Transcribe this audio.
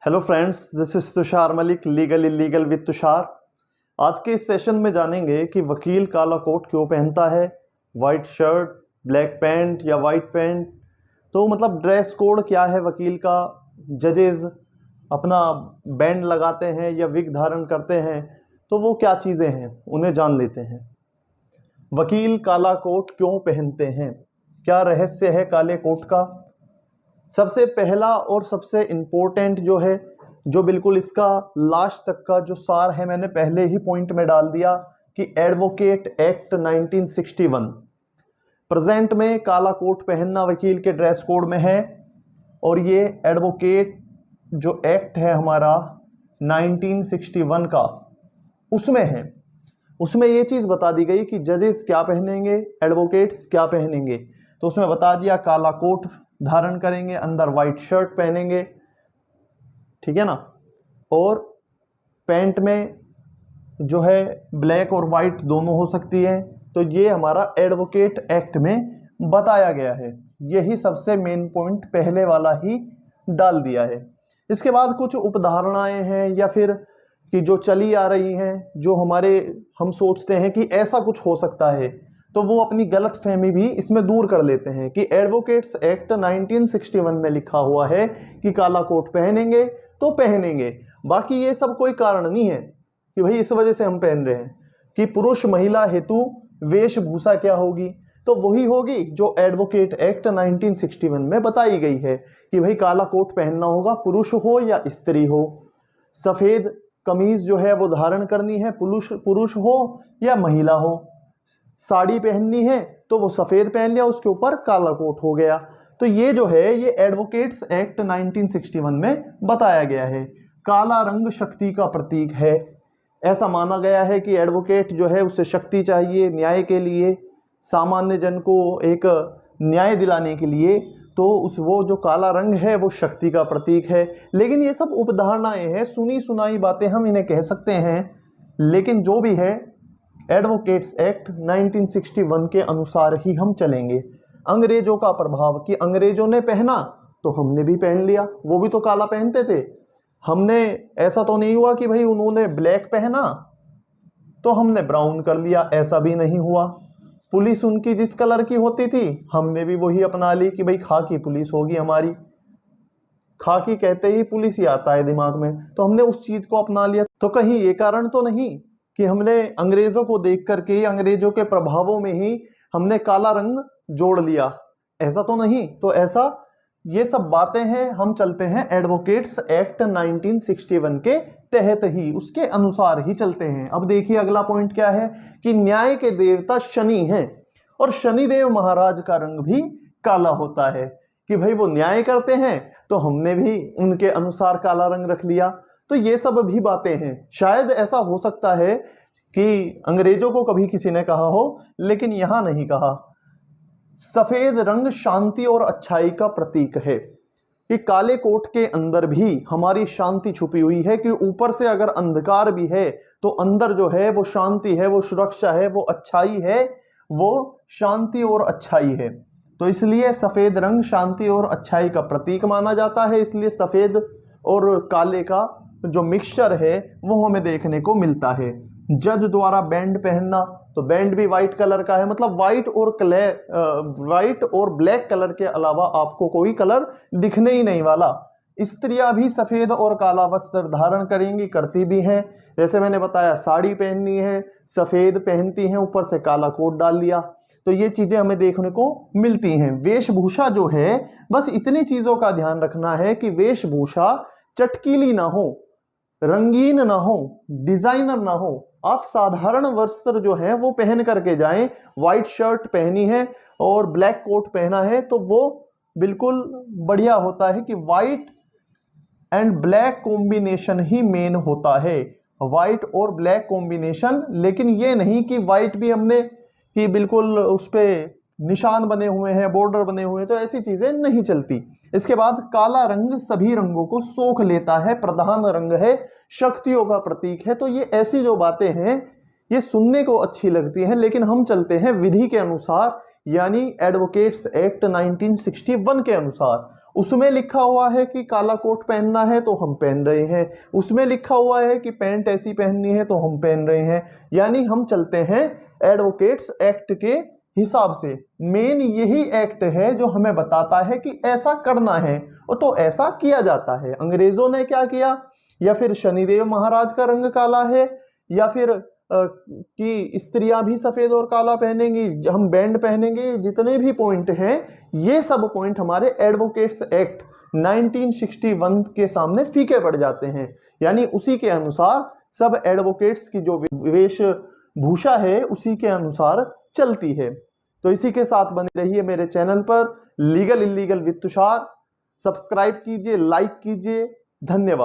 Hello friends, this is Tushar Malik, legal illegal with Tushar. आज के इस सेशन में जानेंगे कि वकील काला कोट क्यों पहनता है, वाइट शर्ट, ब्लैक पैंट या वाइट पैंट। तो मतलब ड्रेस कोड क्या है वकील का। जजेस अपना बैंड लगाते हैं या विग धारण करते हैं, तो वो क्या चीज़ें हैं उन्हें जान लेते हैं। वकील काला कोट क्यों पहनते हैं, क्या रहस्य है काले कोट का। सबसे पहला और सबसे इम्पोर्टेंट जो है, जो बिल्कुल इसका लास्ट तक का जो सार है, मैंने पहले ही पॉइंट में डाल दिया कि एडवोकेट एक्ट 1961 प्रेजेंट में काला कोट पहनना वकील के ड्रेस कोड में है। और ये एडवोकेट जो एक्ट है हमारा 1961 का, उसमें है, उसमें ये चीज़ बता दी गई कि जजेस क्या पहनेंगे, एडवोकेट्स क्या पहनेंगे। तो उसमें बता दिया काला कोट धारण करेंगे, अंदर वाइट शर्ट पहनेंगे, ठीक है ना। और पैंट में जो है ब्लैक और वाइट दोनों हो सकती है। तो ये हमारा एडवोकेट एक्ट में बताया गया है। यही सबसे मेन पॉइंट पहले वाला ही डाल दिया है। इसके बाद कुछ उपधारणाएं हैं या फिर कि जो चली आ रही हैं, जो हम सोचते हैं कि ऐसा कुछ हो सकता है, तो वो अपनी गलत फहमी भी इसमें दूर कर लेते हैं कि एडवोकेट्स एक्ट 1961 में लिखा हुआ है कि काला कोट पहनेंगे तो पहनेंगे। बाकी ये सब कोई कारण नहीं है कि भाई इस वजह से हम पहन रहे हैं। कि पुरुष महिला हेतु वेशभूषा क्या होगी, तो वही होगी जो एडवोकेट एक्ट 1961 में बताई गई है कि भाई काला कोट पहनना होगा, पुरुष हो या स्त्री हो। सफ़ेद कमीज जो है वो धारण करनी है, पुरुष हो या महिला हो। साड़ी पहननी है तो वो सफ़ेद पहन लिया, उसके ऊपर काला कोट हो गया। तो ये जो है ये एडवोकेट्स एक्ट 1961 में बताया गया है। काला रंग शक्ति का प्रतीक है। ऐसा माना गया है कि एडवोकेट जो है उससे शक्ति चाहिए न्याय के लिए, सामान्य जन को एक न्याय दिलाने के लिए। तो वो जो काला रंग है वो शक्ति का प्रतीक है। लेकिन ये सब उपधारणाएं हैं, सुनी सुनाई बातें हम इन्हें कह सकते हैं। लेकिन जो भी है एडवोकेट्स एक्ट 1961 के अनुसार ही हम चलेंगे। अंग्रेजों का प्रभाव, कि अंग्रेजों ने पहना तो हमने भी पहन लिया, वो भी तो काला पहनते थे। हमने ऐसा तो नहीं हुआ कि भाई उन्होंने ब्लैक पहना तो हमने ब्राउन कर लिया, ऐसा भी नहीं हुआ। पुलिस उनकी जिस कलर की होती थी हमने भी वही अपना ली कि भाई खाकी पुलिस होगी हमारी। खाकी कहते ही पुलिस ही आता है दिमाग में, तो हमने उस चीज को अपना लिया। तो कहीं ये कारण तो नहीं कि हमने अंग्रेजों को देख करके, अंग्रेजों के प्रभावों में ही हमने काला रंग जोड़ लिया, ऐसा तो नहीं। तो ऐसा ये सब बातें हैं, हम चलते हैं एडवोकेट्स एक्ट 1961 के तहत ही, उसके अनुसार ही चलते हैं। अब देखिए अगला पॉइंट क्या है कि न्याय के देवता शनि हैं और शनिदेव महाराज का रंग भी काला होता है। कि भाई वो न्याय करते हैं तो हमने भी उनके अनुसार काला रंग रख लिया। तो ये सब भी बातें हैं। शायद ऐसा हो सकता है कि अंग्रेजों को कभी किसी ने कहा हो, लेकिन यहां नहीं कहा। सफेद रंग शांति और अच्छाई का प्रतीक है कि काले कोट के अंदर भी हमारी शांति छुपी हुई है। कि ऊपर से अगर अंधकार भी है तो अंदर जो है वो शांति है, वो सुरक्षा है, वो अच्छाई है, वो शांति और अच्छाई है। तो इसलिए सफेद रंग शांति और अच्छाई का प्रतीक माना जाता है। इसलिए सफेद और काले का जो मिक्सचर है वो हमें देखने को मिलता है। जज द्वारा बैंड पहनना, तो बैंड भी वाइट कलर का है। मतलब वाइट और ब्लैक कलर के अलावा आपको कोई कलर दिखने ही नहीं वाला। स्त्रियां भी सफेद और काला वस्त्र धारण करेंगी, करती भी हैं। जैसे मैंने बताया साड़ी पहननी है, सफेद पहनती हैं, ऊपर से काला कोट डाल लिया। तो ये चीजें हमें देखने को मिलती हैं। वेशभूषा जो है, बस इतनी चीजों का ध्यान रखना है कि वेशभूषा चटकीली ना हो, रंगीन ना हो, डिजाइनर ना हो। आप साधारण वस्त्र जो है वो पहन करके जाएं। व्हाइट शर्ट पहनी है और ब्लैक कोट पहना है तो वो बिल्कुल बढ़िया होता है कि white and black combination he main होता है, व्हाइट और ब्लैक कॉम्बिनेशन। लेकिन ये नहीं कि व्हाइट भी हमने कि बिल्कुल उस पे निशान बने हुए हैं, बॉर्डर बने हुए हैं, तो ऐसी चीजें नहीं चलती। इसके बाद काला रंग सभी रंगों को सोख लेता है, प्रधान रंग है, शक्तियों का प्रतीक है। तो ये ऐसी जो बातें हैं ये सुनने को अच्छी लगती हैं, लेकिन हम चलते हैं विधि के अनुसार, यानी एडवोकेट्स एक्ट 1961 के अनुसार। उसमें लिखा हुआ है कि काला कोट पहनना है तो हम पहन रहे हैं, उसमें लिखा हुआ है कि पैंट ऐसी पहननी है तो हम पहन रहे हैं। यानी हम चलते हैं एडवोकेट्स एक्ट के हिसाब से। मेन यही एक्ट है जो हमें बताता है कि ऐसा करना है, और तो ऐसा किया जाता है। अंग्रेजों ने क्या किया, या फिर शनिदेव महाराज का रंग काला है, या फिर कि स्त्रियां भी सफेद और काला पहनेंगी, हम बैंड पहनेंगे, जितने भी पॉइंट हैं ये सब पॉइंट हमारे एडवोकेट्स एक्ट 1961 के सामने फीके पड़ जाते हैं। यानी उसी के अनुसार सब एडवोकेट्स की जो वेशभूषा है उसी के अनुसार चलती है। तो इसी के साथ बने रहिए मेरे चैनल पर legal illegal with Tushar. Subscribe कीजिए, लाइक कीजिए। धन्यवाद।